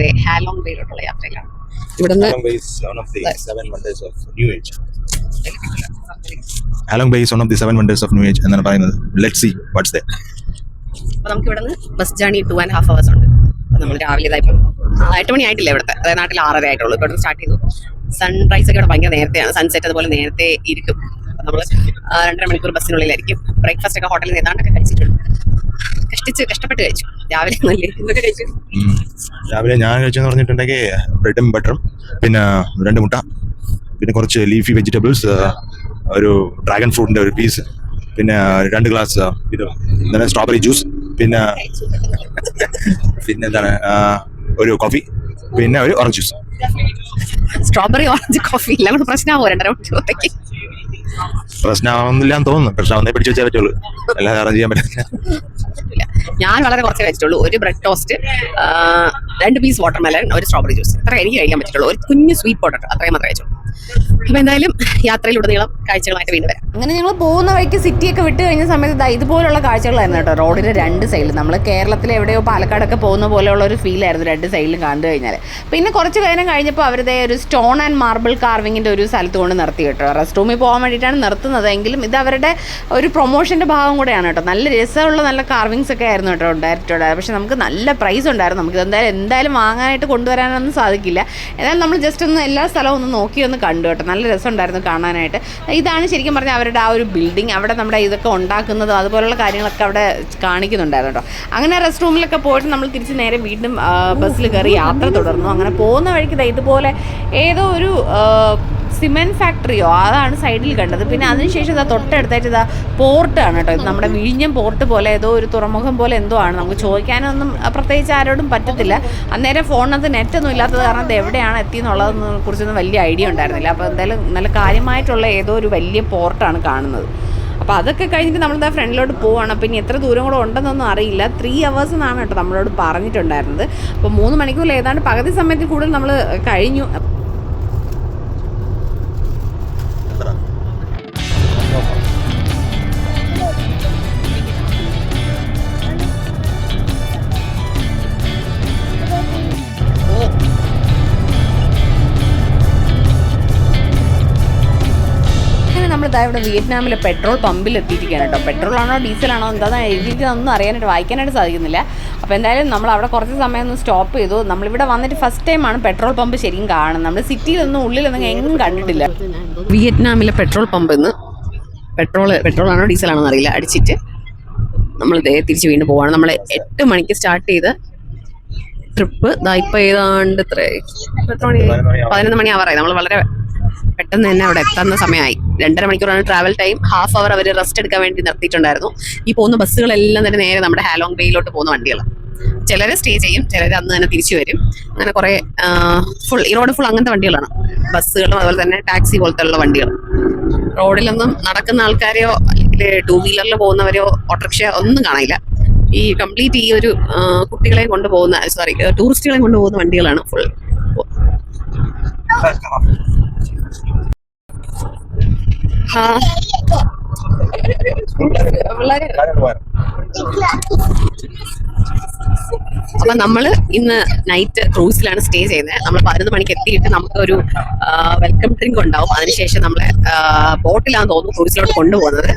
നേരെ ഹാലോങ് ബേയിലോട്ടുള്ള യാത്രയിലാണ്. ഇവിടുന്ന് Halong Bay is one of the 7 wonders of New Age എന്നാണ് പറയുന്നത്. Let's see what's there. അപ്പോൾ നമുക്ക് ഇവിടുന്ന് ബസ് ജേർണി 2.5 hours ഉണ്ട്. അപ്പോൾ നമ്മൾ രാവിലെ ഇതായിപ്പോൾ 8 മണി ആയിട്ടില്ല ഇവിടുത്തെ, അതായത് നാട്ടിൽ 6:30 ആയിട്ടുള്ളൂ. ഇപ്പോൾ ഇവിടുന്ന് സ്റ്റാർട്ട് ചെയ്തു. സൺറൈസ് ഒക്കെ ഇവിടെ ഭയങ്കര നേരത്തെയാണ്, സൺസെറ്റ് അതുപോലെ നേരത്തെ ഇരിക്കും. അപ്പോൾ നമ്മൾ 2.5 മണിക്കൂർ ബസ്സിനുള്ളിലായിരിക്കും. ബ്രേക്ക്ഫാസ്റ്റ് ഒക്കെ ഹോട്ടലിൽ നിന്ന് ഏതാണ്ടൊക്കെ കഴിച്ചിട്ടുണ്ട്. കഷ്ടപ്പെട്ട് കഴിച്ചു. രാവിലെ നല്ലേ എന്തൊക്കെ കഴിച്ചു? രാവിലെ ഞാൻ കഴിച്ചെന്ന് പറഞ്ഞിട്ടുണ്ടെങ്കിൽ ബ്രെഡും ബട്ടറും, പിന്നെ 2 മുട്ട, പിന്നെ കുറച്ച് ലീഫി വെജിറ്റബിൾസ്, ഒരു ഡ്രാഗൺ ഫ്രൂട്ടിന്റെ ഒരു പീസ്, പിന്നെ 2 ഗ്ലാസ് ഇത് എന്താണ് സ്ട്രോബെറി ജ്യൂസ്, പിന്നെ എന്താണ് ഒരു കോഫി, പിന്നെ ഒരു orange juice. Strawberry orange coffee എല്ലാം കൂടെ പ്രശ്നമാവോ 2.5 മണിക്കൂറത്തേക്ക്? പ്രശ്നമാവുന്നില്ലാന്ന് തോന്നുന്നു. പ്രശ്നമാവുന്നേ പിടിച്ചു വെച്ചാൽ പറ്റുള്ളൂ, അല്ലാതെ അറേഞ്ച് ചെയ്യാൻ പറ്റില്ല. ഞാൻ വളരെ കുറച്ചേ കഴിച്ചിട്ടുള്ളൂ. ഒരു ബ്രെഡ് ടോസ്റ്റ്, 2 പീസ് വാട്ടർമെലൺ, ഒരു സ്ട്രോബെറി ജ്യൂസ്, അത്ര എനിക്ക് കഴിക്കാൻ പറ്റിട്ടുള്ളൂ. ഒരു കുഞ്ഞ് സ്വീറ്റ് പൊട്ടറ്റോ, അത്രയും മാത്രമേ കഴിച്ചുള്ളൂ. അപ്പൊ എന്തായാലും യാത്രയിലുടനീളം കാഴ്ചകളായിട്ട് വീണ്ടും വരാം. അങ്ങനെ ഞങ്ങൾ പോകുന്ന വഴിക്ക് സിറ്റിയൊക്കെ വിട്ട് കഴിഞ്ഞ സമയത്ത് ഇതുപോലുള്ള കാഴ്ചകളായിരുന്നു കേട്ടോ. റോഡിന്റെ 2 സൈഡിൽ നമ്മൾ കേരളത്തിൽ എവിടെയോ പാലക്കാടൊക്കെ പോകുന്ന പോലെയുള്ള ഒരു ഫീലായിരുന്നു 2 സൈഡിലും കണ്ടു കഴിഞ്ഞാൽ. പിന്നെ കുറച്ച് നേരം കഴിഞ്ഞപ്പോൾ അവരുടെ ഒരു സ്റ്റോൺ ആൻഡ് മാർബിൾ കാർവിങ്ങിന്റെ ഒരു സ്ഥലത്ത് കൊണ്ട് നിർത്തി കേട്ടോ. റെസ്റ്റ് റൂമിൽ പോകാൻ വേണ്ടിയിട്ടാണ് നിർത്തുന്നത്, എങ്കിലും ഇത് അവരുടെ ഒരു പ്രൊമോഷന്റെ ഭാഗം കൂടെയാണ് കേട്ടോ. നല്ല രസമുള്ള നല്ല കാർവിങ്സ് ഒക്കെ ആയിരുന്നു കേട്ടോ ഉണ്ടായിട്ടുണ്ടായത്. പക്ഷെ നമുക്ക് നല്ല പ്രൈസ് ഉണ്ടായിരുന്നു. നമുക്ക് എന്തായാലും വാങ്ങാനായിട്ട് കൊണ്ടുവരാനൊന്നും സാധിക്കില്ല. എന്നാലും നമ്മൾ ജസ്റ്റ് ഒന്ന് എല്ലാ സ്ഥലവും ഒന്ന് നോക്കി ഒന്ന് കണ്ടു കേട്ടോ. നല്ല രസമുണ്ടായിരുന്നു കാണാനായിട്ട്. ഇതാണ് ശരിക്കും പറഞ്ഞാൽ അവരുടെ ആ ഒരു ബിൽഡിംഗ്. അവിടെ നമ്മുടെ ഇതൊക്കെ ഉണ്ടാക്കുന്നതും അതുപോലുള്ള കാര്യങ്ങളൊക്കെ അവിടെ കാണിക്കുന്നുണ്ടായിരുന്നു കേട്ടോ. അങ്ങനെ റെസ്റ്റ് റൂമിലൊക്കെ പോയിട്ട് നമ്മൾ തിരിച്ച് നേരെ വീണ്ടും ബസ്സിൽ കയറി യാത്ര തുടർന്നു. അങ്ങനെ പോകുന്ന വഴിക്ക് ഇതുപോലെ ഏതോ ഒരു സിമെൻറ്റ് ഫാക്ടറിയോ അതാണ് സൈഡിൽ കണ്ടത്. പിന്നെ അതിനുശേഷം തൊട്ടടുത്തായിട്ട് പോർട്ടാണ് കേട്ടോ. ഇത് നമ്മുടെ വിഴിഞ്ഞം പോർട്ട് പോലെ ഏതോ ഒരു തുറമുഖം പോലെ എന്തോ ആണ്. നമുക്ക് ചോദിക്കാനൊന്നും പ്രത്യേകിച്ച് ആരോടും പറ്റത്തില്ല. അന്നേരം ഫോണിനകത്ത് നെറ്റൊന്നും ഇല്ലാത്തത് കാരണം ഇത് എവിടെയാണ് എത്തിയെന്നുള്ളതിനെ കുറിച്ചൊന്നും വലിയ ഐഡിയ ഉണ്ടായിരുന്നില്ല. അപ്പോൾ എന്തായാലും നല്ല കാര്യമായിട്ടുള്ള ഏതോ ഒരു വലിയ പോർട്ടാണ് കാണുന്നത്. അപ്പോൾ അതൊക്കെ കഴിഞ്ഞിട്ട് നമ്മളിതാ ഫ്രണ്ടിലോട്ട് പോവുകയാണ്. അപ്പോൾ ഇനി എത്ര ദൂരം കൂടെ ഉണ്ടെന്നൊന്നും അറിയില്ല. 3 hours എന്നാണ് കേട്ടോ നമ്മളോട് പറഞ്ഞിട്ടുണ്ടായിരുന്നത്. അപ്പോൾ 3 മണിക്കൂറിൽ ഏതാണ്ട് പകുതി സമയത്തിൽ കൂടുതൽ നമ്മൾ കഴിഞ്ഞു. ഇവിടെ വിയറ്റ്നാമിലെ പെട്രോൾ പമ്പിൽ എത്തിയിരിക്കുകയാണ് കേട്ടോ. പെട്രോളാണോ ഡീസലാണോ എന്താണെന്ന് എഴുതിയിട്ടൊന്നും അറിയാനായിട്ട് വായിക്കാനായിട്ട് സാധിക്കുന്നില്ല. അപ്പോൾ എന്തായാലും നമ്മൾ അവിടെ കുറച്ച് സമയം ഒന്ന് സ്റ്റോപ്പ് ചെയ്തു. നമ്മളിവിടെ വന്നിട്ട് ഫസ്റ്റ് ടൈമാണ് പെട്രോൾ പമ്പ് ശരിക്കും കാണുന്നത്. നമ്മൾ സിറ്റിയിലൊന്നും ഉള്ളിലൊന്നും എങ്ങും കണ്ടിട്ടില്ല. വിയറ്റ്നാമിലെ പെട്രോൾ പമ്പിൽ നിന്ന് പെട്രോളാണോ ഡീസലാണോ എന്നറിയില്ല അടിച്ചിട്ട് നമ്മൾ തിരിച്ച് വീണ്ടും പോവാണ്. നമ്മൾ 8 മണിക്ക് സ്റ്റാർട്ട് ചെയ്ത് ട്രിപ്പ് ഇപ്പോൾ ഏതാണ്ട് എത്ര മണി 11 മണി ആവാറായി. നമ്മൾ വളരെ പെട്ടെന്ന് തന്നെ അവിടെ എത്തുന്ന സമയമായി. 2.5 മണിക്കൂറാണ് ട്രാവൽ ടൈം. ഹാഫ് അവർ അവർ റെസ്റ്റ് എടുക്കാൻ വേണ്ടി നിർത്തിയിട്ടുണ്ടായിരുന്നു. ഈ പോകുന്ന ബസ്സുകളെല്ലാം തന്നെ നേരെ നമ്മുടെ ഹാലോങ് ബേയിലോട്ട് പോകുന്ന വണ്ടികളാണ്. ചിലർ സ്റ്റേ ചെയ്യും, ചിലർ അന്ന് തന്നെ തിരിച്ചു വരും. അങ്ങനെ കുറേ ഈ റോഡ് ഫുൾ അങ്ങനത്തെ വണ്ടികളാണ്. ബസ്സുകളും അതുപോലെ തന്നെ ടാക്സി പോലത്തെ ഉള്ള വണ്ടികൾ. റോഡിലൊന്നും നടക്കുന്ന ആൾക്കാരെയോ അല്ലെങ്കിൽ 2 വീലറിൽ പോകുന്നവരെയോ ഓട്ടോറിക്ഷ ഒന്നും കാണില്ല. ഈ കംപ്ലീറ്റ് ഈ ഒരു കുട്ടികളെ കൊണ്ടുപോകുന്ന ടൂറിസ്റ്റുകളെ കൊണ്ടുപോകുന്ന വണ്ടികളാണ് ഫുൾ. അപ്പൊ നമ്മള് ഇന്ന് നൈറ്റ് ക്രൂസിലാണ് സ്റ്റേ ചെയ്യുന്നത്. നമ്മൾ 11 മണിക്ക് എത്തിയിട്ട് നമുക്ക് ഒരു വെൽക്കം ഡ്രിങ്ക് ഉണ്ടാവും. അതിനുശേഷം നമ്മളെ ബോട്ടിലാന്ന് തോന്നുന്നു ക്രൂസിലോട്ട് കൊണ്ടുപോകുന്നത്.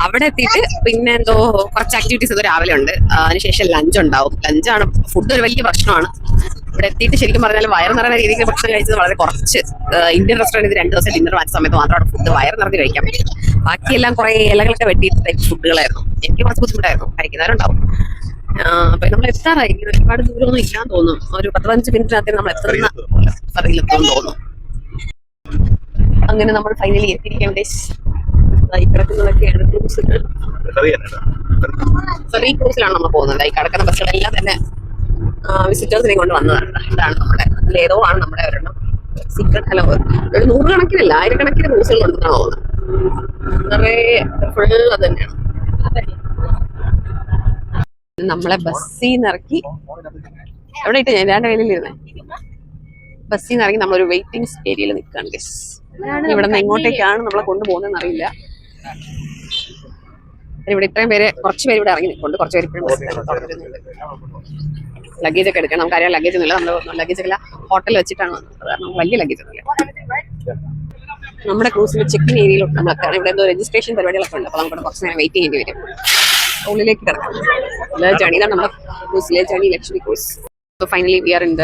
അവിടെ എത്തിയിട്ട് പിന്നെ എന്തോ കുറച്ച് ആക്ടിവിറ്റീസ് ഒക്കെ രാവിലെ ഉണ്ട്. അതിനുശേഷം ലഞ്ച് ഉണ്ടാവും. ലഞ്ചാണ് ഫുഡ് ഒരു വലിയ പ്രശ്നമാണ്. ഇവിടെ എത്തിയിട്ട് ശരിക്കും പറഞ്ഞാൽ വയറ് നിറഞ്ഞ രീതിക്ക് ഭക്ഷണം കഴിച്ചത് വളരെ കുറച്ച്. ഇന്ത്യൻ റെസ്റ്റോറൻറ്റ് 2 ദിവസം ഡിന്നർ വാങ്ങിച്ച സമയത്ത് മാത്രം അവിടെ ഫുഡ് വയറ് നിറഞ്ഞ് കഴിക്കാൻ പറ്റും. ബാക്കിയെല്ലാം കുറേ ഇലകളൊക്കെ വെട്ടിയിട്ട് ടൈപ്പ് ഫുഡുകളായിരുന്നു. എനിക്ക് കുറച്ച് ബുദ്ധിമുട്ടായിരുന്നു. കഴിക്കുന്നവരുണ്ടാവും. അപ്പൊ നമ്മൾ എത്താറായി. ഒരുപാട് ദൂരമൊന്നും ഇല്ലാന്ന് തോന്നുന്നു. ഒരു 10-15 മിനിറ്റിനകത്ത് നമ്മൾ എത്തുന്ന ഫെറിയിലെത്തുമെന്ന് തോന്നുന്നു. അങ്ങനെ നമ്മൾ ഫൈനലി എത്തിയിരിക്കാൻ കിടക്കുന്നതൊക്കെയാണ് ക്രൂസുകൾ. ഫെറി ക്രൂസിലാണ് നമ്മൾ പോകുന്നത്. ഈ കിടക്കുന്ന ബസ്സുകളെല്ലാം തന്നെ വിസിറ്റേഴ്സിനെ കൊണ്ട് വന്നതാണ്. ഇതാണ് നമ്മുടെ ഏതോ ആണ് നമ്മുടെ ഒരെണ്ണം സീക്രട്ട്. ഹലോ, ഒരു 100 കണക്കിനല്ല 1000 കണക്കിന് ക്രൂസുകൾ ഉണ്ടെന്നാണ് തോന്നുന്നത്. നിറയെ ഫുൾ അത് തന്നെയാണ്. നമ്മളെ ബസ്സിൽ നിന്ന് ഇറക്കി എവിടെ ഇട്ട് ഞാൻ 2 കയ്യിലിരുന്നേ. ബസ്സിൽ നിന്ന് ഇറങ്ങി നമ്മളൊരു വെയിറ്റിംഗ് ഏരിയയിൽ നിൽക്കുകയാണ്. ഇവിടെ നിന്ന് എങ്ങോട്ടേക്കാണ് നമ്മളെ കൊണ്ടുപോകുന്നതെന്ന് അറിയില്ല. ഇവിടെ ഇത്രയും പേര്, കുറച്ച് പേര് ഇവിടെ ഇറങ്ങി നിൽക്കുന്നുണ്ട്. കുറച്ച് പേര് ഇപ്പോഴും ബസ്സിൽ തുടരുന്നുണ്ട്. ലഗേജ് ഒക്കെ എടുക്കണം. നമുക്കറിയാം ലഗേജ് ഒന്നുമില്ല. നമ്മൾ ലഗേജ് ഒക്കെ ഹോട്ടലിൽ വെച്ചിട്ടാണ് വന്നത്. കാരണം വലിയ ലഗേജ് ഒന്നുമില്ല. നമ്മുടെ ക്രൂസിന്റെ ചെക്കിൻ ഏരിയയിലോട്ട് നമ്മൾ എത്താണ്. ഇവിടെ എന്തോ രജിസ്ട്രേഷൻ പരിപാടികളൊക്കെ ഉണ്ട്. അപ്പോൾ നമുക്ക് കുറച്ച് നേരം വെയിറ്റ് ചെയ്യേണ്ടി വരും. ഉള്ളിലേക്ക് കിടക്കാം. ജേണി ഇതാണ് നമ്മുടെ ക്രൂസിലെ journey luxury cruise. So finally we are in the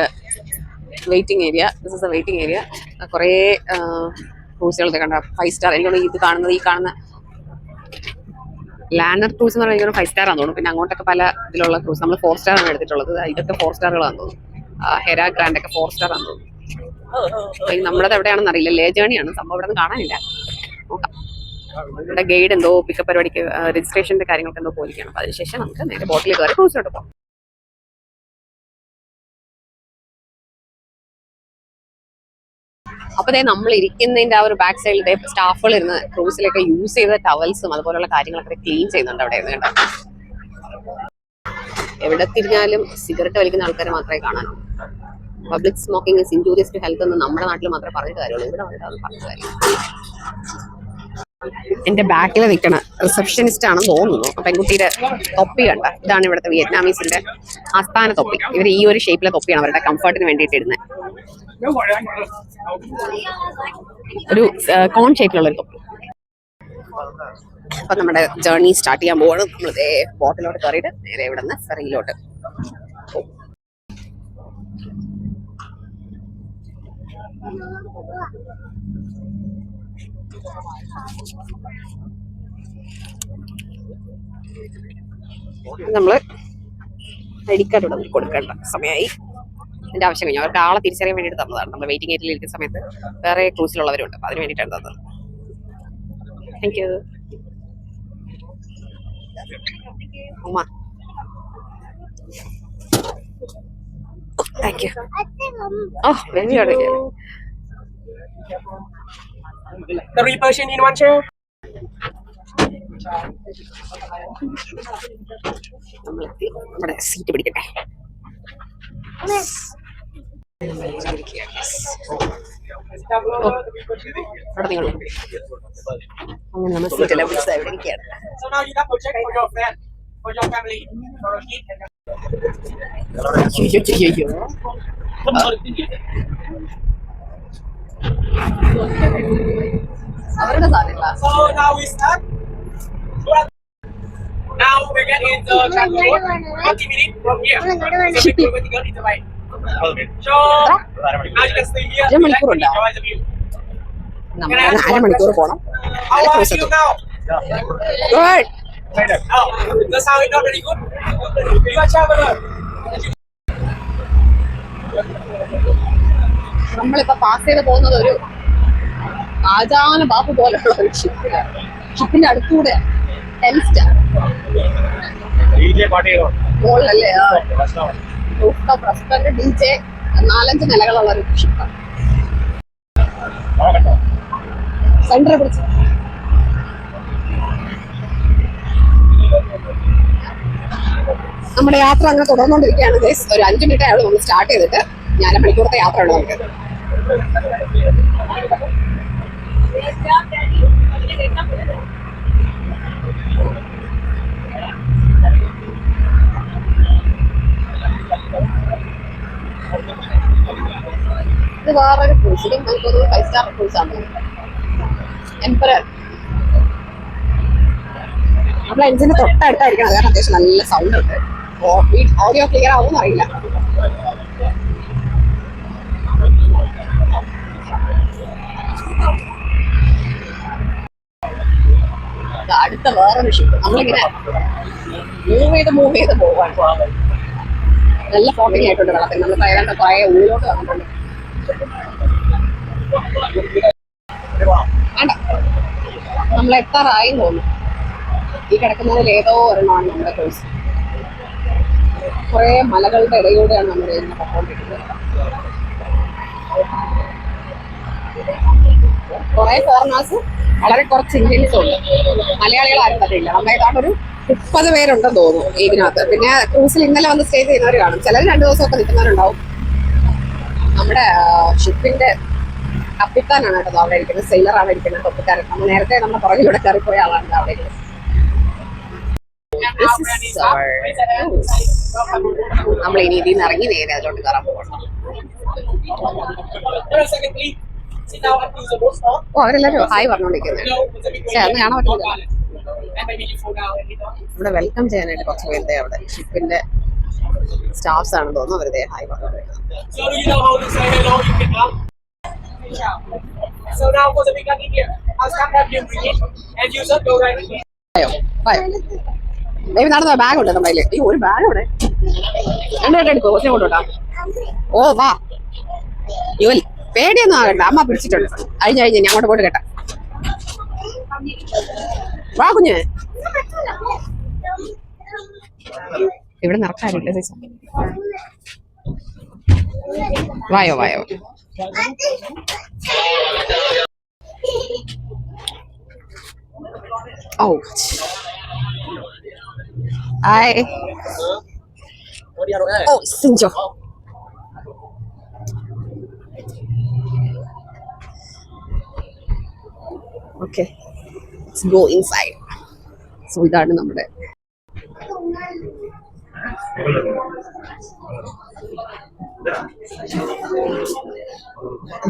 waiting area. This is a waiting area. കുറേ ക്രൂസുകളൊക്കെ കണ്ട 5 സ്റ്റാർ. എനിക്കൊന്ന് ഇത് കാണുന്നത് ഈ കാണുന്ന ലാൻഡർ ക്രൂസ് എന്ന് പറയുന്നത് 5 സ്റ്റാർ ആണെന്ന് തോന്നുന്നു. പിന്നെ അങ്ങോട്ടൊക്കെ പല ഇതിലുള്ള ക്രൂസ് നമ്മൾ 4 സ്റ്റാർ ആണ് എടുത്തിട്ടുള്ളത്. ഇതൊക്കെ 4 സ്റ്റാറുകളാണെന്ന് തോന്നുന്നു. ഹെരാ ഗ്രാൻഡ് ഒക്കെ 4 സ്റ്റാർ ആണെന്ന് തോന്നുന്നു. നമ്മളത് എവിടെയാണെന്ന് അറിയില്ല. ലേ ജേണിയാണ് സംഭവം. ഇവിടെ നിന്ന് കാണാനില്ല. നോക്കാം. ഇവിടെ ഗൈഡ് എന്തോ പിക്കപ്പ് പരിപാടിക്ക് രജിസ്ട്രേഷന്റെ കാര്യങ്ങൾക്ക് എന്തോ പോയിരിക്കണം. അപ്പോൾ അതിനുശേഷം നമുക്ക് നേരെ ബോട്ടിൽ കയറി ക്രൂസിലോട്ട് പോകാം. അപ്പോൾ നമ്മൾ ഇരിക്കുന്നതിന്റെ ആ ഒരു ബാക്ക് സൈഡിലെ സ്റ്റാഫുകൾ ഇരുന്ന് ക്രൂസിലൊക്കെ യൂസ് ചെയ്ത ടവൽസും അതുപോലുള്ള കാര്യങ്ങളൊക്കെ ക്ലീൻ ചെയ്യുന്നുണ്ട് അവിടെ ഇരുന്ന് കേട്ടോ. എവിടെ തിരിഞ്ഞാലും സിഗരറ്റ് വലിക്കുന്ന ആൾക്കാരെ മാത്രമേ കാണാനുള്ളൂ. Public smoking is injurious to health എന്ന് നമ്മുടെ നാട്ടിൽ മാത്രമേ പറഞ്ഞിട്ട് കാര്യമുള്ളൂ. ഇവിടെ വന്നിട്ട് അത് പറഞ്ഞ കാര്യം. എന്റെ ബാക്കിൽ നിൽക്കണ റിസപ്ഷനിസ്റ്റ് ആണെന്ന് തോന്നുന്നു. പെൺകുട്ടിയുടെ തൊപ്പി കണ്ട. ഇതാണ് ഇവിടുത്തെ വിയറ്റ്നാമീസിന്റെ ആസ്ഥാന തൊപ്പി. ഇവർ ഈ ഒരു ഷേപ്പിലെ തൊപ്പിയാണ് അവരുടെ കംഫർട്ടിന് വേണ്ടിയിട്ട് ഇടുന്നത്. ഒരു കോൺ ഷേപ്പിലുള്ള ഒരു തൊപ്പി. അപ്പൊ നമ്മുടെ ജേർണി സ്റ്റാർട്ട് ചെയ്യാൻ പോവാണ്. നമ്മൾ ബോട്ടിലോട്ട് കയറിയിട്ട് നേരെ ഇവിടെ നിന്ന് ഫെറിയിലോട്ട്. നമ്മള് ഐ ഡി കാർഡ് ഇവിടെ കൊടുക്കേണ്ട സമയമായി. അതിന്റെ ആവശ്യം കഴിഞ്ഞു. അവർക്ക് ആളെ തിരിച്ചറിയാൻ വേണ്ടിയിട്ട് തന്നതാണ്. നമ്മൾ വെയിറ്റിംഗ് ഏരിയയിൽ ഇരിക്കുന്ന സമയത്ത് വേറെ ക്രൂസിലുള്ളവരുണ്ട്. അപ്പൊ അതിന് വേണ്ടിയിട്ടാണ് തന്നത്. Thank you. ഉമ്മ thank you. Oh very good. Three person in one chair. നമ്മളെത്തി. നമ്മുടെ സീറ്റ് പിടിക്കട്ടെ. അവിടെ നിങ്ങൾ അങ്ങനെ നമ്മൾ സീറ്റെല്ലാം പിടിച്ചത് ഇവിടെ ഇരിക്കുകയാണ്. So now you have to check for your friend, for your family, for your kid. അവരുടെ സാധനങ്ങളാ. So now we start. Now we get in the transport. 20 minutes from here. So we go to the right. So now you can stay here. അരമണിക്കൂറുണ്ടോ? നമ്മൾ അരമണിക്കൂർ പോകണം. How are you now? Good. Oh, the sound is not very good. You are traveler. നമ്മളിപ്പോ pass ചെയ്ത് പോകുന്നത് ഒരു ആജാന ബാബു പോലെയുള്ള ഒരു ഷിപ്പിലാണ്. ഷിപ്പിന്റെ അടുത്തൂടെ 10 star മുകളിലല്ലേ restaurant DJ 4-5 നിലകളുള്ള ഒരു ഷിപ്പാണ്. സെന്റർ പിടിച്ച് നമ്മുടെ യാത്ര അങ്ങനെ തുടർന്നുകൊണ്ടിരിക്കുകയാണ്. ഒരു 5 മിനിറ്റ് ആയുള്ളൂ നമ്മൾ സ്റ്റാർട്ട് ചെയ്തിട്ട്. 4 മണിക്കൂറത്തെ യാത്രയാണ് നമുക്ക്. ഇത് വേറൊരു ക്രൂസ്. ഇത് നമുക്കൊരു 5 സ്റ്റാർ ക്രൂസ് ആണ്. എംപറർ. നമ്മൾ എൻജിന് തൊട്ടടുത്തായിരിക്കണം. കാരണം അത്യാവശ്യം നല്ല സൗണ്ട് ഉണ്ട്. ഓഡിയോ ക്ലിയർ ആവുമെന്ന് അറിയില്ല. അടുത്ത വേറൊരു ഷിപ്പ്. നമ്മളിങ്ങനെ മൂവ് ചെയ്ത് പോവാണ്. നല്ല ഫോട്ടിങ് ആയിട്ടുണ്ട് വെള്ളത്തിൽ. നമ്മൾ ഏതാണ്ട് കുറേ ഉള്ളിലോട്ട് വന്നിട്ടുണ്ട്. വേണ്ട, നമ്മൾ എത്താറായി തോന്നുന്നു. ഈ കിടക്കുന്നതിൽ ഏതോ ഒരെണ്ണമാണ് നമ്മുടെ കോഴ്സ്. കുറേ മലകളുടെ ഇടയിലൂടെയാണ് നമ്മൾ ഇന്ന് പൊക്കോണ്ടിരിക്കുന്നത്. കുറേ ഫോറിനേഴ്സ്, വളരെ കുറച്ച് ഇന്ത്യൻസും ഉണ്ട്. മലയാളികൾ ആരും പറ്റില്ല. നമ്മളേക്കാണ്ട് ഒരു 30 പേരുണ്ടെന്ന് തോന്നുന്നു ഇതിനകത്ത്. പിന്നെ ക്രൂസിൽ ഇന്നലെ വന്ന് സ്റ്റേ ചെയ്യുന്നവർ കാണും. ചിലർ 2 ദിവസമൊക്കെ നിൽക്കുന്നവരുണ്ടാവും. നമ്മുടെ ഷിപ്പിന്റെ കപ്പിത്താനാണ് കേട്ടോ അവിടെ ഇരിക്കുന്നത്. സെയിലറാണ് ഇരിക്കുന്നത്, തൊപ്പിക്കാരൻ. നമ്മൾ നേരത്തെ നമ്മുടെ പുറകിലൂടെ കയറിപ്പോയ ആളാണ് അവിടെ ഇരിക്കുന്നത്. This is our നമ്മൾ ഇനി ഇതിൽ നിന്ന് ഇറങ്ങി നേരെ അതിലോട്ട് കയറാൻ പോകണം. Wait a second, please. Sit down and use the boat stop. ഓ അവരെല്ലാവരും ഹായ് പറഞ്ഞുകൊണ്ടിരിക്കുന്നത്. No, it's a big പക്ഷെ അതൊന്നും കാണാൻ പറ്റില്ല. And maybe you fall down and hit on. ഇവിടെ വെൽക്കം ചെയ്യാനായിട്ട് കുറച്ച് പേരുടെ അവിടെ ഷിപ്പിന്റെ സ്റ്റാഫ്സ് ആണെന്ന് തോന്നുന്നു വെറുതെ ഹായ് പറഞ്ഞുകൊണ്ടിരിക്കുന്നത്. So do you know how to say hello in Vietnam? So now for the big gun in here, I'll start have you bring it and use it, go right in here. ദൈവം നടന്ന bag ഉണ്ട് നമ്മുടെ കയ്യില്. ഒരു bag ഇവിടെ രണ്ടുപേരുടെ എടുക്കും കുറച്ചും കൊണ്ടോട്ടാ. ഓ വാ യുവൽ പേടിയൊന്നും ആകണ്ട, അമ്മ പിടിച്ചിട്ടുണ്ട്. കഴിഞ്ഞ് ഞാൻ അങ്ങോട്ട് പോയിട്ട് കേട്ടാ. വാ കുഞ്ഞ്. ഇവിടെ നടക്കാറില്ല ചേച്ചാ. വായോ വായോ. Oh hi. Oh Sinjo. Okay let's go inside. So ഇതാണ് നമ്മുടെ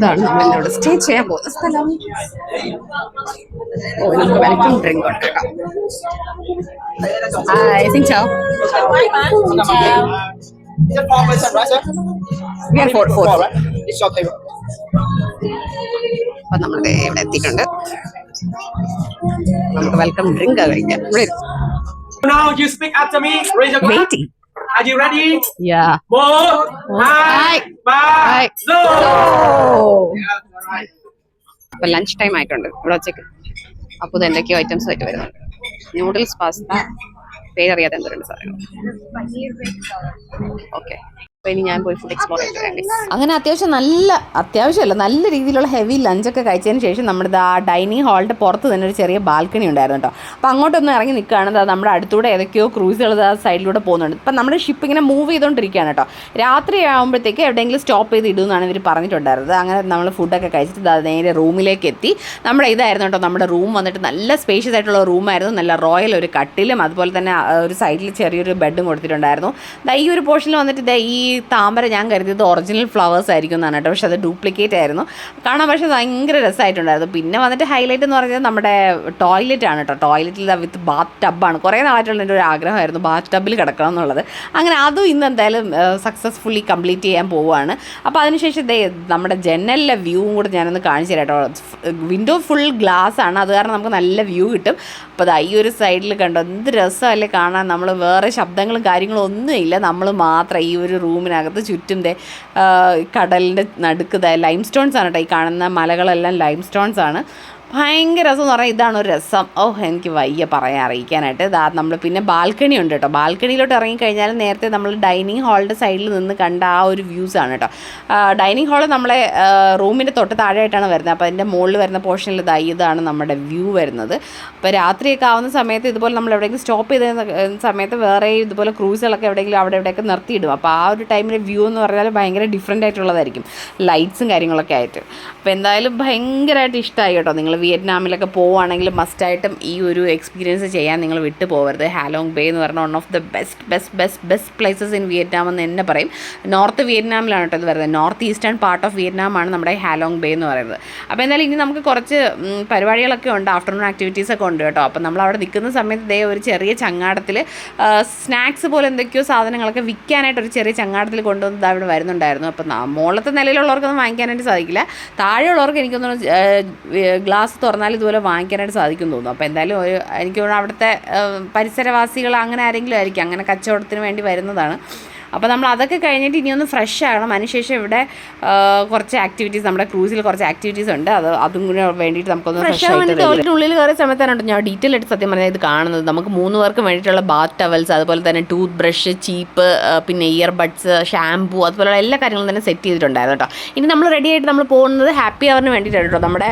നമ്മളിവിടെ സ്റ്റേ ചെയ്യാൻ പോകുന്ന സ്ഥലം. ഓ നമുക്ക് വെൽക്കം ഡ്രിങ്ക് ഉണ്ട് കേട്ടോ. Hi Sincho. Is it 4%, right, sir? We are four. Right? It's your table. അപ്പൊ നമ്മളിവിടെ ഇവിടെ എത്തിയിട്ടുണ്ട്. നമുക്ക് വെൽക്കം ഡ്രിങ്ക് കഴിക്കാം. Now you speak after me. Raise your hand. Waiting. Are you ready? Yeah. More. Hi. Hi. No. അപ്പൊ lunch time ആയിട്ടുണ്ട് ഇവിടെ ഉച്ചയ്ക്ക്. അപ്പോൾ എന്തൊക്കെയോ ഐറ്റംസ് ആയിട്ട് വരുന്നുണ്ട്. നൂഡിൽസ്, പാസ്ത, പേരറിയാതെ എന്തുണ്ട് സാധനങ്ങൾ. ഓക്കെ അപ്പൊ ഇനി ഞാൻ പോയി ഫുഡ് എക്സ്പ്ലോർ ചെയ്ത് അങ്ങനെ അത്യാവശ്യമല്ല നല്ല രീതിയിലുള്ള ഹെവി ലഞ്ചൊക്കെ കഴിച്ചതിന് ശേഷം നമ്മുടെ ആ ഡൈനിങ് ഹാളിൻ്റെ പുറത്ത് തന്നെ ഒരു ചെറിയ ബാൽക്കണി ഉണ്ടായിരുന്നു കേട്ടോ. അപ്പോൾ അങ്ങോട്ടൊന്ന് ഇറങ്ങി നിൽക്കുകയാണ്. നമ്മുടെ അടുത്തൂടെ ഏതൊക്കെയോ ക്രൂസുകൾ ആ സൈഡിലൂടെ പോകുന്നുണ്ട്. ഇപ്പം നമ്മുടെ ഷിപ്പ് ഇങ്ങനെ മൂവ് ചെയ്തുകൊണ്ടിരിക്കുകയാണ് കേട്ടോ. രാത്രി ആകുമ്പോഴത്തേക്ക് എവിടെയെങ്കിലും സ്റ്റോപ്പ് ചെയ്ത് ഇടുമെന്നാണ് ഇവർ പറഞ്ഞിട്ടുണ്ടായിരുന്നത്. അങ്ങനെ നമ്മൾ ഫുഡൊക്കെ കഴിച്ചിട്ട് നേരെ റൂമിലേക്ക് എത്തി. നമ്മുടെ ഇതായിരുന്നു കേട്ടോ നമ്മുടെ റൂം വന്നിട്ട് നല്ല സ്പേഷ്യസ് ആയിട്ടുള്ള റൂമായിരുന്നു. നല്ല റോയൽ ഒരു കട്ടിലും അതുപോലെ തന്നെ ഒരു സൈഡിൽ ചെറിയൊരു ബെഡും കൊടുത്തിട്ടുണ്ടായിരുന്നു. ഈ ഒരു പോർഷനിൽ വന്നിട്ട് ഈ താമര ഞാൻ കരുതിയത് ഒറിജിനൽ ഫ്ലവേഴ്സ് ആയിരിക്കും എന്നാണ് കേട്ടോ. പക്ഷെ അത് ഡ്യൂപ്ലിക്കേറ്റ് ആയിരുന്നു കാണാൻ. പക്ഷേ ഭയങ്കര രസമായിട്ടുണ്ടായിരുന്നു. പിന്നെ വന്നിട്ട് ഹൈലൈറ്റ് എന്ന് പറയുന്നത് നമ്മുടെ ടോയ്ലറ്റ് ആണ് കേട്ടോ. ടോയ്ലറ്റിൽ വിത്ത് ബാത്ത് ടബ്ബാണ്. കുറേ നാളായിട്ടുള്ള എൻ്റെ ഒരു ആഗ്രഹമായിരുന്നു ബാത്ത് ടബിൽ കിടക്കണം എന്നുള്ളത്. അങ്ങനെ അതും ഇന്ന് എന്തായാലും സക്സസ്ഫുള്ളി കംപ്ലീറ്റ് ചെയ്യാൻ പോവുകയാണ്. അപ്പോൾ അതിനുശേഷം നമ്മുടെ ജനലിലെ വ്യൂവും കൂടെ ഞാനൊന്ന് കാണിച്ചു തരാം കേട്ടോ. വിൻഡോ ഫുൾ ഗ്ലാസ് ആണ്, അത് കാരണം നമുക്ക് നല്ല വ്യൂ കിട്ടും. അപ്പോൾ ഈ ഒരു സൈഡിൽ കണ്ടോ എന്ത് രസമല്ലേ കാണാൻ. നമ്മൾ വേറെ ശബ്ദങ്ങളും കാര്യങ്ങളും ഒന്നുമില്ല, നമ്മൾ മാത്രം ഈ ഒരു റൂമിനകത്ത് ചുറ്റും കടലിൻ്റെ നടുക്ക് ലൈം സ്റ്റോൺസ് ആണ് കേട്ടോ. ഈ കാണുന്ന മലകളെല്ലാം ലൈം സ്റ്റോൺസ് ആണ്. ഭയങ്കര രസം എന്ന് പറഞ്ഞാൽ ഇതാണ് ഒരു രസം. എനിക്ക് വയ്യ പറയാൻ അറിയിക്കാനായിട്ട്. നമ്മൾ പിന്നെ ബാൽക്കണി ഉണ്ട് കേട്ടോ. ബാൽക്കണിയിലോട്ട് ഇറങ്ങിക്കഴിഞ്ഞാൽ നേരത്തെ നമ്മൾ ഡൈനിങ് ഹാളിൻ്റെ സൈഡിൽ നിന്ന് കണ്ട ആ ഒരു വ്യൂസാണ് കേട്ടോ. ഡൈനിങ് ഹാള് നമ്മളെ റൂമിൻ്റെ തൊട്ട് താഴെയായിട്ടാണ് വരുന്നത്. അപ്പോൾ അതിൻ്റെ മുകളിൽ വരുന്ന പോർഷനിൽ ഇതാണ് നമ്മുടെ വ്യൂ വരുന്നത്. അപ്പോൾ രാത്രിയൊക്കെ ആവുന്ന സമയത്ത് ഇതുപോലെ നമ്മൾ എവിടെയെങ്കിലും സ്റ്റോപ്പ് ചെയ്ത സമയത്ത് വേറെ ഇതുപോലെ ക്രൂസുകളൊക്കെ എവിടെയെങ്കിലും എവിടെയൊക്കെ നിർത്തിയിടും. അപ്പോൾ ആ ഒരു ടൈമിലെ വ്യൂ എന്ന് പറഞ്ഞാൽ ഭയങ്കര ഡിഫറെൻ്റ് ആയിട്ടുള്ളതായിരിക്കും, ലൈറ്റ്സും കാര്യങ്ങളൊക്കെ ആയിട്ട്. അപ്പോൾ എന്തായാലും ഭയങ്കരമായിട്ട് ഇഷ്ടമായി കേട്ടോ. നിങ്ങൾ വിയറ്റ്നാമിലൊക്കെ പോവുകയാണെങ്കിൽ മസ്റ്റായിട്ടും ഈ ഒരു എക്സ്പീരിയൻസ് ചെയ്യാൻ നിങ്ങൾ വിട്ടു പോകരുത്. ഹാലോങ് ബേ എന്ന് പറഞ്ഞാൽ one of the best places in Vietnam എന്ന് തന്നെ പറയും. നോർത്ത് വിയറ്റ്നാമിലാണ് കേട്ടോ ഇത് വരുന്നത്. നോർത്ത് ഈസ്റ്റേൺ പാർട്ട് ഓഫ് വിയറ്റ്നാമാണ് നമ്മുടെ ഹാലോങ് ബേ എന്ന് പറയുന്നത്. അപ്പോൾ എന്തായാലും ഇനി നമുക്ക് കുറച്ച് പരിപാടികളൊക്കെ ഉണ്ട്, ആഫ്റ്റർനൂൺ ആക്ടിവിറ്റീസൊക്കെ ഉണ്ട് കേട്ടോ. അപ്പോൾ നമ്മൾ അവിടെ നിൽക്കുന്ന സമയത്ത് ഒരു ചെറിയ ചങ്ങാടത്തിൽ സ്നാക്സ് പോലെ എന്തൊക്കെയോ സാധനങ്ങളൊക്കെ വിൽക്കാനായിട്ട് ഒരു ചെറിയ ചങ്ങാടത്തിൽ കൊണ്ടുവന്ന് അവിടെ വരുന്നുണ്ടായിരുന്നു. അപ്പോൾ മുകളിലത്തെ നിലയിലുള്ളവർക്കൊന്നും വാങ്ങിക്കാനായിട്ട് സാധിക്കില്ല. താഴെയുള്ളവർക്ക് എനിക്കൊന്നും ഗ്ലാസ് തുറന്നാൽ ഇതുപോലെ വാങ്ങിക്കാനായിട്ട് സാധിക്കും തോന്നുന്നു. അപ്പോൾ എന്തായാലും എനിക്ക് തോന്നുന്നു അവിടുത്തെ പരിസരവാസികൾ അങ്ങനെ ആരെങ്കിലും ആയിരിക്കും, അങ്ങനെ കച്ചവടത്തിന് വേണ്ടി വരുന്നതാണ്. അപ്പോൾ നമ്മൾ അതൊക്കെ കഴിഞ്ഞിട്ട് ഇനിയൊന്ന് ഫ്രഷ് ആകണം. അതിനുശേഷം ഇവിടെ കുറച്ച് ആക്ടിവിറ്റീസ്, നമ്മുടെ ക്രൂസിൽ കുറച്ച് ആക്ടിവിറ്റീസ് ഉണ്ട്. അതും കൂടെ വേണ്ടിയിട്ട് നമുക്കൊന്ന് ഫ്രഷ് ആയിട്ട് ടോയ്ലറ്റിനുള്ളിൽ കയറിയ സമയത്താണ് ഞാൻ ഡീറ്റെയിൽ ആയിട്ട് സത്യം പറഞ്ഞാൽ ഇത് കാണുന്നത്. നമുക്ക് 3 പേർക്ക് വേണ്ടിയിട്ടുള്ള ബാത്ത് ടവൽസ്, അതുപോലെ തന്നെ ടൂത്ത് ബ്രഷ്, ചീപ്പ്, പിന്നെ ഇയർബഡ്സ്, ഷാംപൂ, അതുപോലെയുള്ള എല്ലാ കാര്യങ്ങളും തന്നെ സെറ്റ് ചെയ്തിട്ടുണ്ടായിരുന്നു കേട്ടോ. ഇനി നമ്മൾ റെഡി ആയിട്ട് നമ്മൾ പോകുന്നത് ഹാപ്പി അവറിന് വേണ്ടിയിട്ടാണ് കേട്ടോ. നമ്മുടെ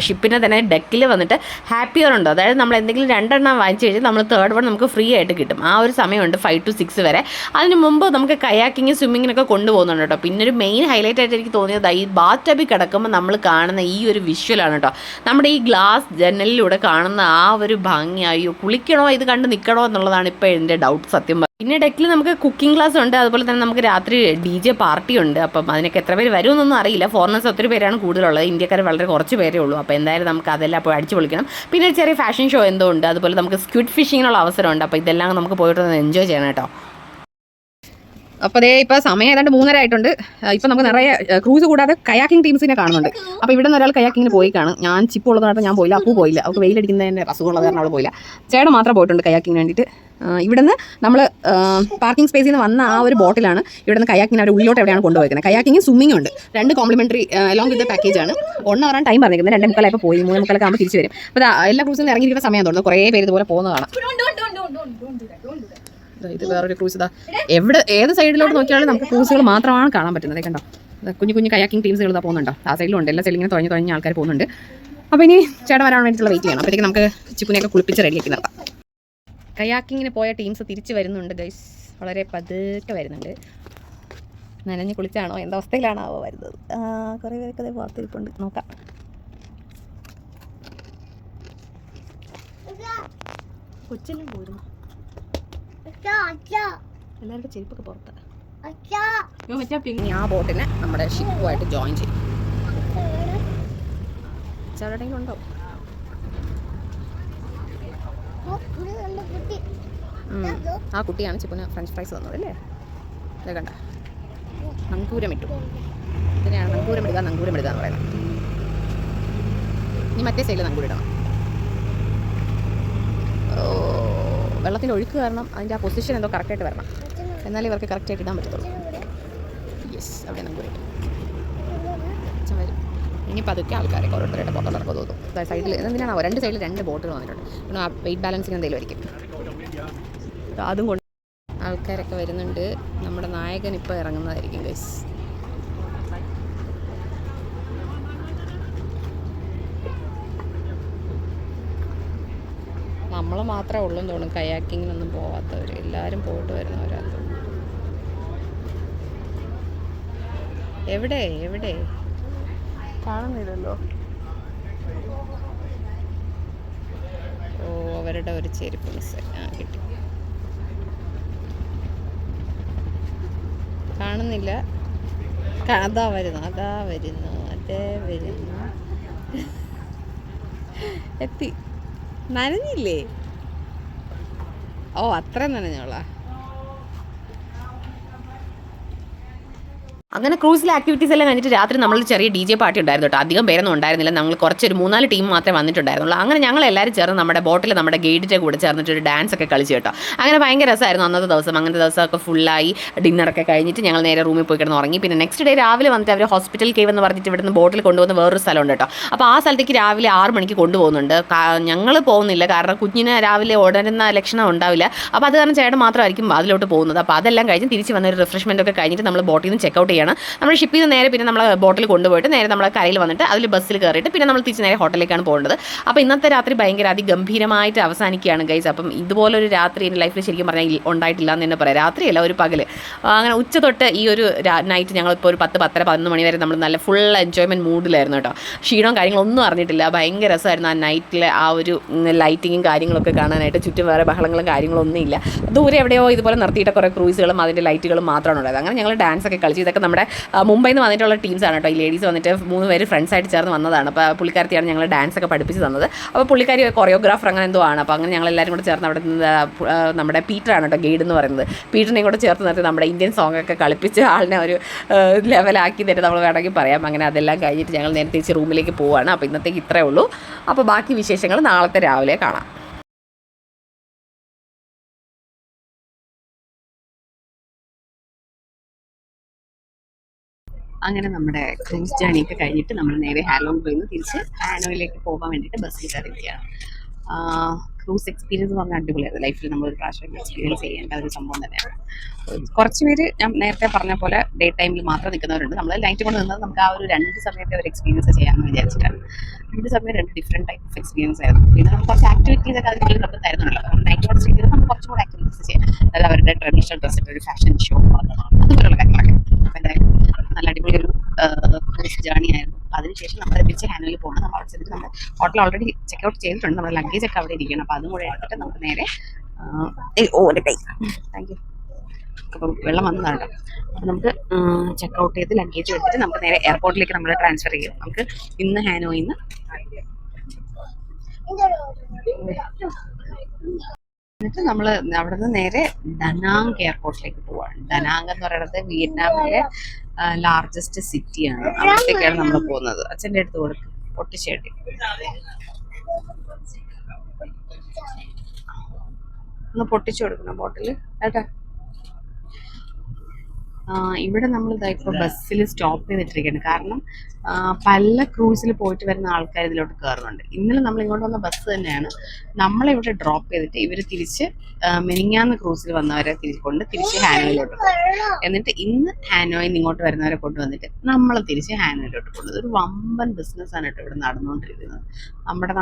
ഷിപ്പിൻ്റെ തന്നെ ഡെക്കിൽ വന്നിട്ട് ഹാപ്പി അവർ ഉണ്ട്. അതായത് നമ്മൾ എന്തെങ്കിലും 2 എണ്ണം വാങ്ങിച്ച് കഴിഞ്ഞാൽ നമ്മൾ 3rd വൺ നമുക്ക് ഫ്രീ ആയിട്ട് കിട്ടും. ആ ഒരു സമയമുണ്ട് 5 to 6 വരെ. അതിന് മുമ്പ് നമുക്ക് കയാക്കിങ് സ്വിമ്മിങ്ങിനൊക്കെ കൊണ്ടുപോകുന്നുണ്ട് കേട്ടോ. പിന്നെ ഒരു മെയിൻ ഹൈലൈറ്റ് ആയിട്ട് എനിക്ക് തോന്നിയത് ഈ ബാത്ത് ടബിൽ കിടക്കുമ്പോൾ നമ്മൾ കാണുന്ന ഈ ഒരു വിഷ്വലാണ് കേട്ടോ. നമ്മുടെ ഈ ഗ്ലാസ് ജനലിലൂടെ കാണുന്ന ആ ഒരു ഭംഗി, അയ്യോ കുളിക്കണോ ഇത് കണ്ട് നിൽക്കണോ എന്നുള്ളതാണ് ഇപ്പോൾ എൻ്റെ ഡൗട്ട് സത്യം. പിന്നെ ഡെക്കിൽ നമുക്ക് കുക്കിംഗ് ക്ലാസ് ഉണ്ട്, അതുപോലെ തന്നെ നമുക്ക് രാത്രി DJ പാർട്ടി ഉണ്ട്. അപ്പം അതിനൊക്കെ എത്ര പേര് വരുമെന്നൊന്നും അറിയില്ല. ഫോറിനേഴ്സ് ഒത്തിരി പേരാണ് കൂടുതലുള്ളത്, ഇന്ത്യക്കാർ വളരെ കുറച്ച് പേരേ ഉള്ളൂ. അപ്പോൾ എന്തായാലും നമുക്ക് അതെല്ലാം അപ്പോൾ അടിച്ചു പൊളിക്കണം. പിന്നെ ഒരു ചെറിയ ഫാഷൻ ഷോ എന്തോ ഉണ്ട്, അതുപോലെ നമുക്ക് സ്ക്വിഡ് ഫിഷിങ്ങിനുള്ള അവസരമുണ്ട്. അപ്പോൾ ഇതെല്ലാം നമുക്ക് പോയിട്ടൊന്ന് എൻജോയ് ചെയ്യണം കേട്ടോ. അപ്പോൾ അതേ ഇപ്പോൾ സമയം ഏതാണ്ട് 3:30 ആയിട്ടുണ്ട്. ഇപ്പോൾ നമുക്ക് നിറയെ ക്രൂസ് കൂടാതെ കയാക്കിംഗ് ടീംസിനെ കാണുന്നുണ്ട്. അപ്പോൾ ഇവിടെ നിന്ന് ഒരാൾ കയാക്കിങ്ങിന് പോയി കാണും. ഞാൻ ചിപ്പ് ഉള്ളതായിട്ട് ഞാൻ പോയില്ല, അപ്പൂ പോയില്ല, അവൾക്ക് വെയിലടിക്കുന്നതിൻ്റെ അസുഖമുള്ള കാരണം അവൾ പോയില്ല. ചേട്ടൻ മാത്രം പോയിട്ടുണ്ട് കയാക്കിങ്ങിന് വേണ്ടിയിട്ട്. ഇവിടെ നിന്ന് നമ്മൾ പാർക്കിംഗ് സ്പേസിൽ നിന്ന് വന്ന ആ ഒരു ബോട്ടിലാണ് ഇവിടെ നിന്ന് കയാക്കിങ്ങിന് അവർ ഉള്ളിലോട്ട് എവിടെയാണ് കൊണ്ടുപോയിരിക്കുന്നത്. കയാക്കിങ് സ്വിമ്മിംഗ് ഉണ്ട്, 2 കോംപ്ലിമെൻ്ററി അലോങ് വിത്ത് പാക്കേജാണ്. 1 hour ടൈം പറഞ്ഞിരിക്കുന്നത്, 2:45 പോയി, 3:45 ആകുമ്പോൾ തിരിച്ച് വരും. അപ്പോൾ എല്ലാ ക്രൂസിലും ഇറങ്ങിയിരിക്കുന്ന സമയം തോന്നുന്നു, കുറേ പേര് ഇതുപോലെ പോകുന്നതാണ്. ഇത് വേറൊരു ക്രൂസ് ഇതാ, ഏത് സൈഡിലോട്ട് നോക്കിയാലും നമുക്ക് ക്രൂസുകൾ മാത്രമാണ് കാണാൻ പറ്റുന്നത്. കണ്ടോ, കുഞ്ഞു കുഞ്ഞു കയാക്കിംഗ് ടീംസുകൾ ഇതാ പോകുന്നുണ്ടോ, ആ സൈഡിലും ഉണ്ട്. എല്ലാ സൈഡിലും ഇങ്ങനെ തുഴഞ്ഞ് ആൾക്കാർ പോകുന്നുണ്ട്. അപ്പോൾ ഇനി ചേട്ടൻ വരാൻ വേണ്ടിയിട്ടുള്ള വെയിറ്റ് ചെയ്യണം. അപ്പോഴത്തേക്ക് നമുക്ക് ചിപ്പുനെയൊക്കെ കുളിപ്പിച്ച് റെഡിയാക്കി നിർത്താം. കയാക്കിങ്ങിന് പോയ ടീംസ് തിരിച്ച് വരുന്നുണ്ട് ഗൈസ്, വളരെ പതുക്കെ വരുന്നുണ്ട്. നനഞ്ഞ് കുളിച്ചാണോ എന്താ അവസ്ഥയിലാണോ വരുന്നത്. കുറേ പേരൊക്കെ അതേ വാർത്തിരിപ്പുണ്ട്, നോക്കാം. കൊച്ചെല്ലാം പോയിരുന്നു, എല്ലാവരുടെ ചെരുപ്പൊക്കെ പുറത്ത്. ഇനി ആ ബോട്ടിനെ നമ്മുടെ ഷിപ്പുമായിട്ട് ജോയിൻ ചെയ്യും. ചേട്ടനെങ്കിലും ഉണ്ടോ? ആ കുട്ടിയാണ് ചിപ്പിന് ഫ്രഞ്ച് ഫ്രൈസ് തന്നത് അല്ലേ? ഇത് കണ്ട, നങ്കൂരം ഇട്ടു. ഇതിനെയാണ് നങ്കൂരം ഇടുക എന്ന് പറയുന്നത്. ഇനി മറ്റേ സൈഡിൽ നങ്കൂരിടണം. വെള്ളത്തിൻ്റെ ഒഴുക്ക് കാരണം അതിൻ്റെ ആ പൊസിഷൻ എന്തോ കറക്റ്റായിട്ട് വരണം, എന്നാലേ ഇവർക്ക് കറക്റ്റായിട്ട് ഇടാൻ പറ്റത്തുള്ളൂ. യെസ്, അവിടെ നങ്കൂരിട്ടു. വരും ഇനി പതുക്കെ ആൾക്കാരെ ഓരോരുത്തരുടെ പുറത്തോട്ടിറക്കുക തോന്നും. സൈഡിൽ എന്തിനാണോ 2 സൈഡിൽ 2 ബോട്ടുകൾ വന്നിട്ടുണ്ട്. പിന്നെ ആ വെയിറ്റ് ബാലൻസിന് എന്തെങ്കിലും ആയിരിക്കും. അതും കൊണ്ട് ആൾക്കാരൊക്കെ വരുന്നുണ്ട്. നമ്മുടെ നായകൻ ഇപ്പോൾ ഇറങ്ങുന്നതായിരിക്കും ഗൈസ്. നമ്മൾ മാത്രമേ ഉള്ളൂന്ന് തോന്നും കയാക്കിങ്ങിനൊന്നും പോവാത്തവർ, എല്ലാവരും പോയിട്ട് വരുന്നവരാണ്. എവിടെ കാണുന്നില്ലല്ലോ. ഓ, അവരുടെ ഒരു ചെരുപ്പ് മിസ് കിട്ടി, കാണുന്നില്ല. അതാ വരുന്നു എത്തി. നനഞ്ഞില്ലേ? ഓ, അത്രയും നനഞ്ഞോളാ. അങ്ങനെ ക്രൂസിലെ ആക്ടിവിറ്റീസ് എല്ലാം കഴിഞ്ഞിട്ട് രാത്രി നമ്മൾ ചെറിയ DJ പാർട്ടി ഉണ്ടായിരുന്നു കേട്ടോ. അധികം പേരൊന്നും ഉണ്ടായിരുന്നില്ല, ഞങ്ങൾ കുറച്ചൊരു 3-4 ടീം മാത്രമേ വന്നിട്ടുണ്ടായിരുന്നുള്ളൂ. അങ്ങനെ ഞങ്ങൾ എല്ലാവരും ചേർന്ന് നമ്മുടെ ബോട്ടിൽ നമ്മുടെ ഗൈഡിൻ്റെ കൂടെ ചേർന്നിട്ട് ഒരു ഡാൻസ് ഒക്കെ കളിച്ചു കേട്ടോ. അങ്ങനെ ഭയങ്കര രസമായിരുന്നു അന്നത്തെ ദിവസം. അങ്ങനത്തെ ദിവസമൊക്കെ ഫുള്ളായി ഡിന്നറൊക്കെ കഴിഞ്ഞിട്ട് ഞങ്ങൾ നേരെ റൂമിൽ പോയി കിടന്ന് ഉറങ്ങി. പിന്നെ നെക്സ്റ്റ് ഡേ രാവിലെ വന്നിട്ട് അവർ ഹോസ്പിറ്റൽ കേവ് എന്ന് പറഞ്ഞിട്ട് ഇവിടുന്ന് ബോട്ടിൽ കൊണ്ടുപോകുന്ന വേറൊരു സ്ഥലമുണ്ട് കേട്ടോ. അപ്പോൾ ആ സ്ഥലത്തേക്ക് രാവിലെ 6 മണിക്ക് കൊണ്ടുപോകുന്നുണ്ട്. ഞങ്ങൾ പോകുന്നില്ല, കാരണം കുഞ്ഞിന് രാവിലെ ഉടരുന്ന ലക്ഷണം ഉണ്ടാവില്ല. അപ്പോൾ അത് കാരണം ചേട്ടൻ മാത്രമായിരിക്കും അതിലോട്ട് പോകുന്നത്. അപ്പോൾ അതെല്ലാം കഴിഞ്ഞ് തിരിച്ച് വന്ന ഒരു റിഫ്രഷ്മെൻ്റ് ഒക്കെ കഴിഞ്ഞിട്ട് നമ്മൾ ബോട്ടിൽ നിന്ന് ചെക്കൗട്ട് ചെയ്യണം. നമ്മൾ ഷിപ്പിൽ നിന്ന് നേരെ പിന്നെ നമ്മൾ ബോട്ടിൽ കൊണ്ടുപോയിട്ട് നേരെ നമ്മൾ കരയിൽ വന്നിട്ട് അതിൽ ബസ്സിൽ കയറിയിട്ട് പിന്നെ നമ്മൾ തിരിച്ച് നേരെ ഹോട്ടലിലേക്കാണ് പോകേണ്ടത്. അപ്പോൾ ഇന്നത്തെ രാത്രി ഭയങ്കര അതിഗംഭീരമായിട്ട് അവസാനിക്കുകയാണ് ഗൈസ്. അപ്പം ഇതുപോലൊരു രാത്രി എൻ്റെ ലൈഫിൽ ശരിക്കും പറഞ്ഞാൽ ഉണ്ടായിട്ടില്ല എന്ന് തന്നെ പറയാം. രാത്രിയല്ല, ഒരു പകൽ. അങ്ങനെ ഉച്ച തൊട്ട് ഈ ഒരു നൈറ്റ് ഞങ്ങളിപ്പോൾ ഒരു 10, 10:30, 11 മണി വരെ നമ്മൾ നല്ല ഫുൾ എൻജോയ്മെൻറ്റ് മൂഡിലായിരുന്നു കേട്ടോ. ക്ഷീണവും കാര്യങ്ങളൊന്നും അറിഞ്ഞിട്ടില്ല. ഭയങ്കര രസമായിരുന്നു ആ നൈറ്റിലെ ആ ഒരു ലൈറ്റിങ്ങും കാര്യങ്ങളൊക്കെ കാണാനായിട്ട്. ചുറ്റും വേറെ ബഹളങ്ങളും കാര്യങ്ങളൊന്നും ഇല്ല. ദൂരെ എവിടെയോ ഇതുപോലെ നിർത്തിയിട്ട് കുറേ ക്രൂസുകളും അതിൻ്റെ ലൈറ്റുകളും മാത്രമാണ് ഉണ്ടായത്. അങ്ങനെ ഞങ്ങൾ ഡാൻസ് ഒക്കെ കളിച്ചു. ഇതൊക്കെ നമ്മുടെ മുംബൈയിൽ നിന്ന് വന്നിട്ടുള്ള ടീംസാണ് കേട്ടോ. ഈ ലേഡീസ് വന്നിട്ട് 3 പേര് ഫ്രണ്ട്സായിട്ട് ചേർന്ന് വന്നതാണ്. അപ്പോൾ പുള്ളിക്കാരത്തിയാണ് ഞങ്ങൾ ഡാൻസ് ഒക്കെ പഠിപ്പിച്ച് തന്നത്. അപ്പോൾ പുള്ളിക്കാരി കൊറിയോഗ്രാഫർ അങ്ങനെ എന്തോ ആണ്. അപ്പോൾ അങ്ങനെ ഞങ്ങൾ എല്ലാവരും കൂടെ ചേർന്ന് അവിടെ നിന്ന് നമ്മുടെ പീറ്ററാണ് കേട്ടോ ഗൈഡ് എന്ന് പറയുന്നത്. പീറ്ററിനെയും കൂടെ ചേർത്ത് നിർത്തി നമ്മുടെ ഇന്ത്യൻ സോങ് ഒക്കെ കളിപ്പിച്ച് ആളിനെ ഒരു ലെവലാക്കി തരും നമ്മൾ വേണമെങ്കിൽ പറയാം. അങ്ങനെ അതെല്ലാം കഴിഞ്ഞിട്ട് ഞങ്ങൾ നേരെ തിരിച്ച് റൂമിലേക്ക് പോവുകയാണ്. അപ്പോൾ ഇന്നത്തേക്ക് ഇത്രയേ ഉള്ളൂ. അപ്പോൾ ബാക്കി വിശേഷങ്ങൾ നാളത്തെ രാവിലെ കാണാം. അങ്ങനെ നമ്മുടെ ക്രൂസ് ജേണിയൊക്കെ കഴിഞ്ഞിട്ട് നമ്മൾ നേരെ ഹാലോയിൽ നിന്ന് തിരിച്ച് ഹാനോയിലേക്ക് പോകാൻ വേണ്ടിയിട്ട് ബസ്സിൽ കയറിയിരിക്കുകയാണ്. ക്രൂസ് എക്സ്പീരിയൻസ് എന്ന് പറഞ്ഞാൽ അടിപൊളിയായിരുന്നു. ലൈഫിൽ നമ്മൾ ഒരു പ്രാവശ്യം എക്സ്പീരിയൻസ് ചെയ്യേണ്ട ഒരു സംഭവം തന്നെയാണ്. കുറച്ച് പേര് ഞാൻ നേരത്തെ പറഞ്ഞ പോലെ ഡേ ടൈമിൽ മാത്രം നിൽക്കുന്നവരുണ്ട്. നമ്മൾ നൈറ്റ് കൊണ്ട് നിന്നത് നമുക്ക് ആ ഒരു 2 സമയത്തെ ഒരു എക്സ്പീരിയൻസ് ചെയ്യാമെന്ന് വിചാരിച്ചിട്ടാണ്. 2 സമയം 2 ഡിഫറെൻറ്റ് ടൈപ്പ് ഓഫ് എക്സ്പീരിയൻസ് ആയിരുന്നു. പിന്നെ നമുക്ക് കുറച്ച് ആക്ടിവിറ്റീസ് ഒക്കെ അതിനുള്ളിൽ നമുക്ക് തരുന്നുണ്ടല്ലോ. നൈറ്റ് കൊണ്ട് സ്റ്റേ ചെയ്ത് നമുക്ക് കുറച്ചും കൂടെ ആക്ടിവിറ്റീസ് ചെയ്യാം. അതായത് അവരുടെ ട്രഡീഷണൽ ഡ്രസ്സിൻ്റെ ഒരു ഫാഷൻ ഷോ അതുപോലുള്ള കാര്യങ്ങളൊക്കെ. അപ്പോൾ എന്തായാലും നല്ല അടിപൊളി ഒരു ക്രൂസ് ജേർണി ആയിരുന്നു. അതിനുശേഷം നമ്മൾ തിരിച്ച് ഹാനോയിൽ പോകണം. നമ്മൾ അവിടെ ചെന്നിട്ട് നമ്മൾ ഹോട്ടൽ ഓൾറെഡി ചെക്കൗട്ട് ചെയ്തിട്ടുണ്ട്. നമ്മുടെ ലഗേജ് ഒക്കെ അവിടെ ഇരിക്കണം. അപ്പോൾ അതും കൂടെ എടുത്തിട്ട് നമുക്ക് നേരെ താങ്ക് യു. അപ്പം വെള്ളം വന്നതാണ് കേട്ടോ. അപ്പം നമുക്ക് ചെക്കൗട്ട് ചെയ്ത് ലഗേജ് എടുത്തിട്ട് നമുക്ക് നേരെ എയർപോർട്ടിലേക്ക് നമ്മൾ ട്രാൻസ്ഫർ ചെയ്യും. നമുക്ക് ഇന്ന് ഹാനോയിൽ നിന്ന് എന്നിട്ട് നമ്മൾ അവിടെ നിന്ന് നേരെ ഡനാങ് എയർപോർട്ടിലേക്ക് പോവാണ്. ഡനാങ് എന്ന് പറയുന്നത് വിയറ്റ്നാമിലെ ലാർജസ്റ്റ് സിറ്റിയാണ്. അവിടത്തേക്കാണ് നമ്മൾ പോകുന്നത്. അച്ഛൻ്റെ അടുത്ത് കൊടുക്കും പൊട്ടിച്ചേട്ടി. ഒന്ന് പൊട്ടിച്ചു കൊടുക്കണം ബോട്ടിൽ കേട്ടോ. ഇവിടെ നമ്മൾ ഇപ്പോൾ ബസ്സിൽ സ്റ്റോപ്പ് ചെയ്തിട്ടിരിക്കുകയാണ്. കാരണം പല ക്രൂസിൽ പോയിട്ട് വരുന്ന ആൾക്കാർ ഇതിലോട്ട് കയറുന്നുണ്ട്. ഇന്നലെ നമ്മൾ ഇങ്ങോട്ട് വന്ന ബസ് തന്നെയാണ് നമ്മളിവിടെ ഡ്രോപ്പ് ചെയ്തിട്ട് ഇവർ തിരിച്ച് മിനിങ്ങാന്ന് ക്രൂസിൽ വന്നവരെ തിരിച്ച് ഹാനോയിലോട്ട് പോകും. എന്നിട്ട് ഇന്ന് ഹാനോയിൽ നിന്ന് ഇങ്ങോട്ട് വരുന്നവരെ കൊണ്ടുവന്നിട്ട് നമ്മൾ തിരിച്ച് ഹാനോയിലോട്ട് പോകുന്നത്. ഒരു വമ്പൻ ബിസിനസ്സാണ് കേട്ടോ ഇവിടെ നടന്നുകൊണ്ടിരിക്കുന്നത്. നമ്മുടെ